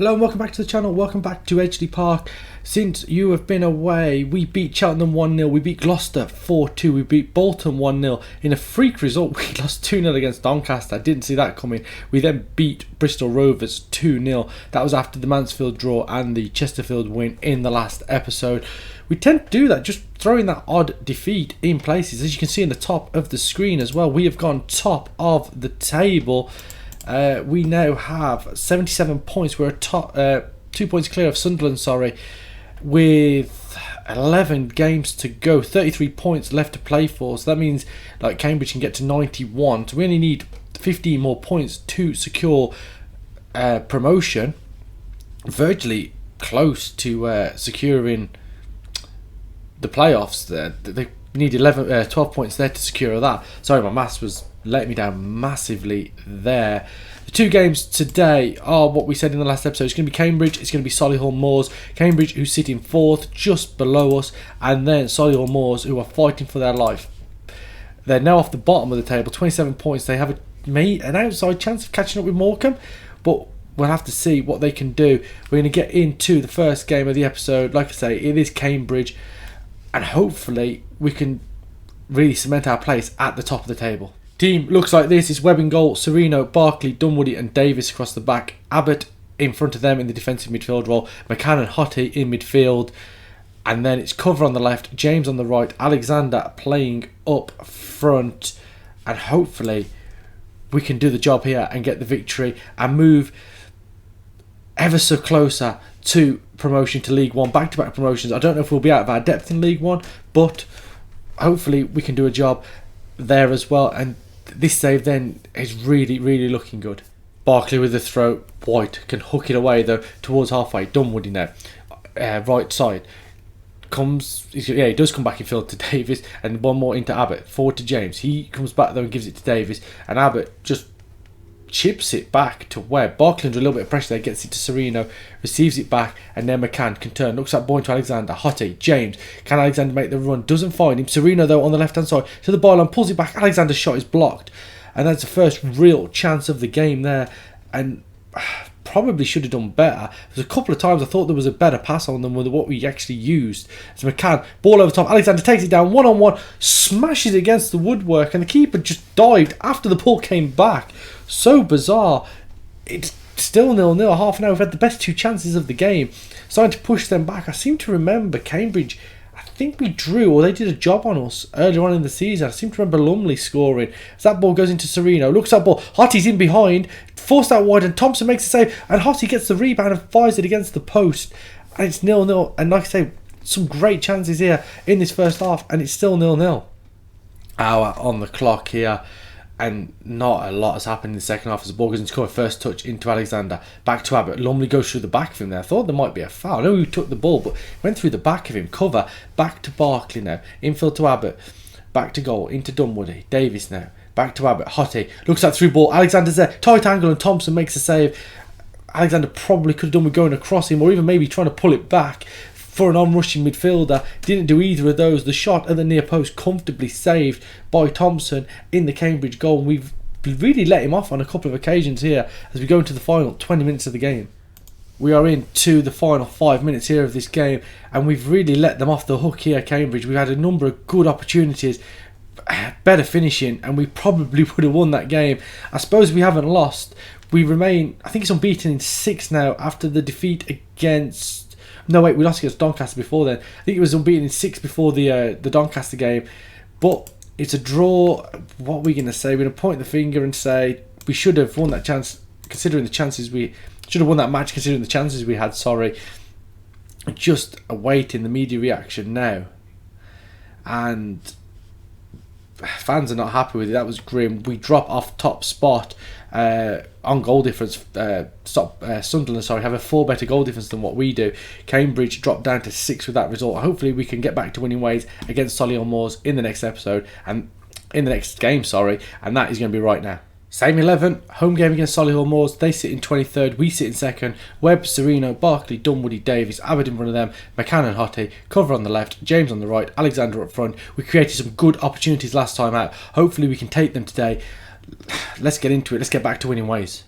Hello and welcome back to the channel, welcome back to Edgeley Park. Since you have been away, we beat Cheltenham 1-0, we beat Gloucester 4-2, we beat Bolton 1-0. In a freak result, we lost 2-0 against Doncaster. I didn't see that coming. We then beat Bristol Rovers 2-0. That was after the Mansfield draw and the Chesterfield win in the last episode. We tend to do that, just throwing that odd defeat in places. As you can see in the top of the screen as well, we have gone top of the table. We now have 77 points. We're top, 2 points clear of Sunderland, with 11 games to go, 33 points left to play for. So that means like Cambridge can get to 91. So we only need 15 more points to secure promotion. Virtually close to securing the playoffs. They need 12 points there to secure that. Sorry, my maths was letting me down massively there. The two games today are what we said in the last episode. It's going to be Cambridge, it's going to be Solihull Moors. Cambridge, who sit in 4th, just below us, and then Solihull Moors, who are fighting for their life. They're now off the bottom of the table, 27 points. They have an outside chance of catching up with Morecambe, but we'll have to see what they can do. We're going to get into the first game of the episode. Like I say, it is Cambridge, and hopefully we can really cement our place at the top of the table. Team looks like this. It's Webb in goal, Serino, Barkley, Dunwoody and Davis across the back. Abbott in front of them in the defensive midfield role. McCann and Hottie in midfield. And then it's Cover on the left, James on the right, Alexander playing up front. And hopefully we can do the job here and get the victory and move ever so closer to promotion to League One. Back-to-back promotions. I don't know if we'll be out of our depth in League One, but hopefully we can do a job there as well. And this save then is really looking good. Barkley with the throw. White can hook it away though towards halfway. Dunwoody now, right side, he does come back in field to Davis, and one more into Abbott, forward to James. He comes back though and gives it to Davis, and Abbott just chips it back to Webb. Barkley under a little bit of pressure there, gets it to Serino, receives it back, and then McCann can turn, looks at ball to Alexander. Hottie, James, can Alexander make the run? Doesn't find him. Serino though on the left hand side to the byline, pulls it back. Alexander's shot is blocked, and that's the first real chance of the game there, and probably should have done better. There's a couple of times I thought there was a better pass on them with what we actually used. So McCann, ball over top, Alexander takes it down one-on-one, smashes it against the woodwork, and the keeper just dived after the ball came back. So bizarre. It's still 0-0, half an hour. We've had the best two chances of the game. Starting to push them back. I seem to remember Cambridge, I think we drew, or they did a job on us earlier on in the season. I seem to remember Lumley scoring. As that ball goes into Serino, looks at ball, Hottie's in behind, forced out wide, and Thompson makes a save, and Hottie gets the rebound and fires it against the post, and it's 0-0. And like I say, some great chances here in this first half, and it's still 0-0. Hour on the clock here, and not a lot has happened in the second half as the ball goes into cover. First touch into Alexander, back to Abbott. Lumley goes through the back of him there. I thought there might be a foul. I know he took the ball, but went through the back of him. Cover, back to Barkley now. Infield to Abbott, back to goal, into Dunwoody. Davis now, back to Abbott. Hottie looks at through ball. Alexander's there, tight angle, and Thompson makes a save. Alexander probably could have done with going across him, or even maybe trying to pull it back for an on-rushing midfielder. Didn't do either of those. The shot at the near post comfortably saved by Thompson in the Cambridge goal. And we've really let him off on a couple of occasions here as we go into the final 20 minutes of the game. We are into the final 5 minutes here of this game, and we've really let them off the hook here, Cambridge. We've had a number of good opportunities, better finishing, and we probably would have won that game. I suppose we haven't lost. We remain, I think it's unbeaten in 6 now after the defeat against... No, wait, we lost against Doncaster before then. I think it was unbeaten in 6 before the Doncaster game. But it's a draw. What are we going to say? We're going to point the finger and say we should have won that chance, considering the chances we... Should have won that match considering the chances we had, sorry. Just awaiting the media reaction now. And fans are not happy with it. That was grim. We drop off top spot on goal difference. Sunderland, have a 4 better goal difference than what we do. Cambridge dropped down to 6 with that result. Hopefully we can get back to winning ways against Solihull Moors in the next episode, and in the next game, and that is going to be right now. Same 11, home game against Solihull Moors. They sit in 23rd, we sit in 2nd. Webb, Serino, Barkley, Dunwoody, Davis, Abbott in front of them, McCann and Hottie, Cover on the left, James on the right, Alexander up front. We created some good opportunities last time out. Hopefully we can take them today. Let's get into it. Let's get back to winning ways.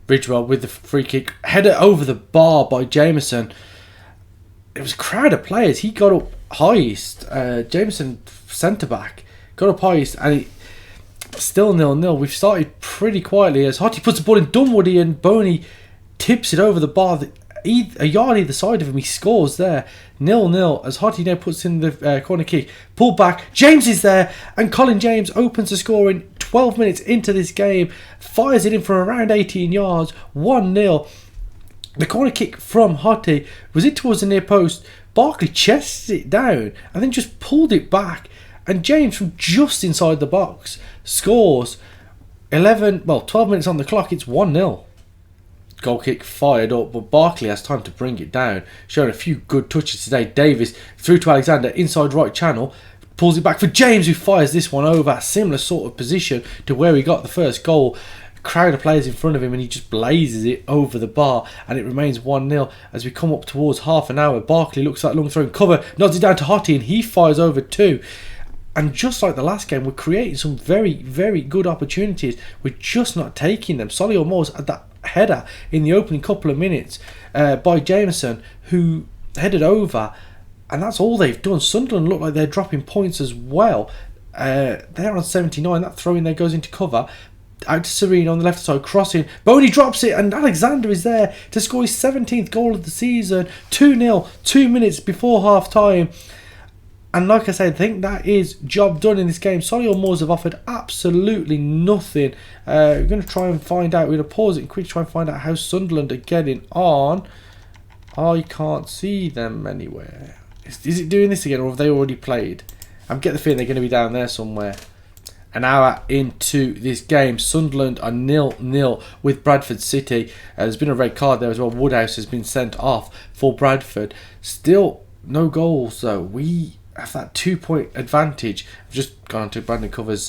Ridgewell with the free kick, header over the bar by Jameson. It was a crowd of players. He got up highest. Jameson, centre back, got up highest, and it still 0-0. We've started pretty quietly as Hottie puts the ball in Dunwoody, and Boney tips it over the bar. A yard either side of him, he scores there. 0-0 as Hottie now puts in the corner kick. Pulled back, James is there, and Colin James opens the score in 12 minutes into this game. Fires it in from around 18 yards, 1-0. The corner kick from Hottie was it towards the near post. Barkley chests it down and then just pulled it back. And James from just inside the box scores. 12 minutes on the clock, it's 1-0. Goal kick fired up, but Barkley has time to bring it down. Showing a few good touches today. Davis through to Alexander, inside right channel. Pulls it back for James, who fires this one over. A similar sort of position to where he got the first goal. A crowd of players in front of him, and he just blazes it over the bar, and it remains 1-0 as we come up towards half an hour. Barkley looks like long thrown cover, nods it down to Hottie, and he fires over too. And just like the last game, we're creating some very, very good opportunities. We're just not taking them. Solihull Moors had that header in the opening couple of minutes by Jameson, who headed over, and that's all they've done. Sunderland look like they're dropping points as well. They're on 79. That throw in there goes into cover. Out to Serene on the left side, crossing. Boney drops it, and Alexander is there to score his 17th goal of the season. 2-0, 2 minutes before half time. And like I said, I think that is job done in this game. Solihull Moors have offered absolutely nothing. We're going to try and find out. We're going to pause it and quickly try and find out how Sunderland are getting on. I can't see them anywhere. Is it doing this again, or have they already played? I'm getting the feeling they're going to be down there somewhere. An hour into this game, Sunderland are 0-0 with Bradford City. There's been a red card there as well. Woodhouse has been sent off for Bradford. Still no goals though. We have that 2-point advantage. I've just gone to Brandon Cover's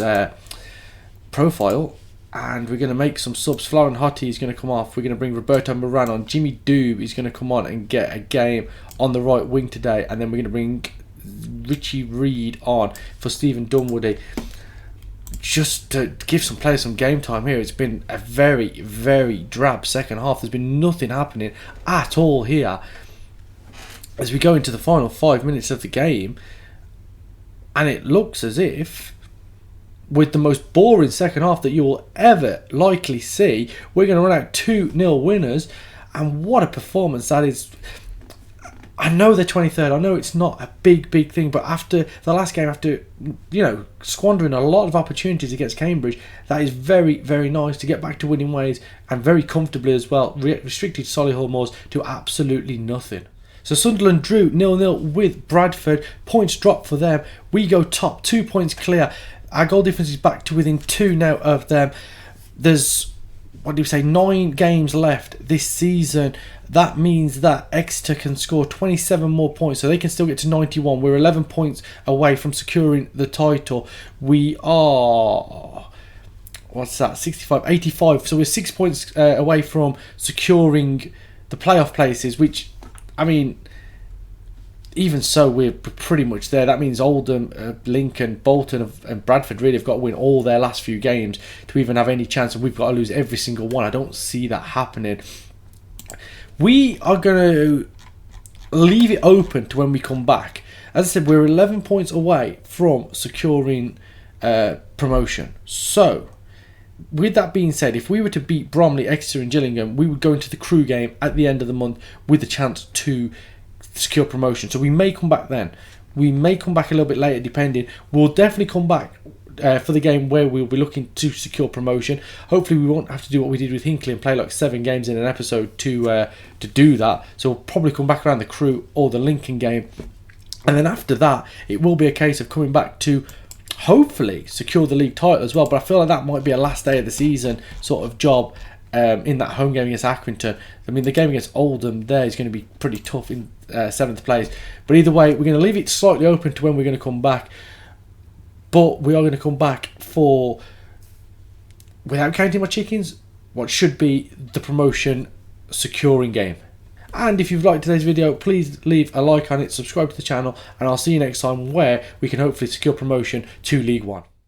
profile, and we're going to make some subs. Florian Hottie is going to come off. We're going to bring Roberto Moran on. Jimmy Doob is going to come on and get a game on the right wing today, and then we're going to bring Richie Reid on for Stephen Dunwoody, just to give some players some game time here. It's been a very, very drab second half. There's been nothing happening at all here as we go into the final 5 minutes of the game, and it looks as if, with the most boring second half that you will ever likely see, we're going to run out 2-0 winners. And what a performance that is. I know they're 23rd, I know it's not a big thing, but after the last game, after squandering a lot of opportunities against Cambridge, that is very, very nice to get back to winning ways, and very comfortably as well. Restricted Solihull Moors to absolutely nothing. So Sunderland drew 0-0 with Bradford. Points dropped for them. We go top, 2 points clear. Our goal difference is back to within 2 now of them. There's, 9 games left this season. That means that Exeter can score 27 more points, so they can still get to 91. We're 11 points away from securing the title. We are, 65, 85. So we're 6 points away from securing the playoff places, which, even so, we're pretty much there. That means Oldham, Lincoln, Bolton and Bradford really have got to win all their last few games to even have any chance, and we've got to lose every single one. I don't see that happening. We are going to leave it open to when we come back. As I said, we're 11 points away from securing promotion. So, with that being said, if we were to beat Bromley, Exeter and Gillingham, we would go into the Crewe game at the end of the month with the chance to secure promotion. So we may come back then. We may come back a little bit later, depending. We'll definitely come back for the game where we'll be looking to secure promotion. Hopefully we won't have to do what we did with Hinckley and play like 7 games in an episode to do that. So we'll probably come back around the Crewe or the Lincoln game. And then after that, it will be a case of coming back to hopefully secure the league title as well. But I feel like that might be a last day of the season sort of job in that home game against Accrington. The game against Oldham there is going to be pretty tough in 7th place. But either way, we're going to leave it slightly open to when we're going to come back. But we are going to come back for, without counting my chickens, what should be the promotion securing game. And if you've liked today's video, please leave a like on it, subscribe to the channel, and I'll see you next time where we can hopefully secure promotion to League One.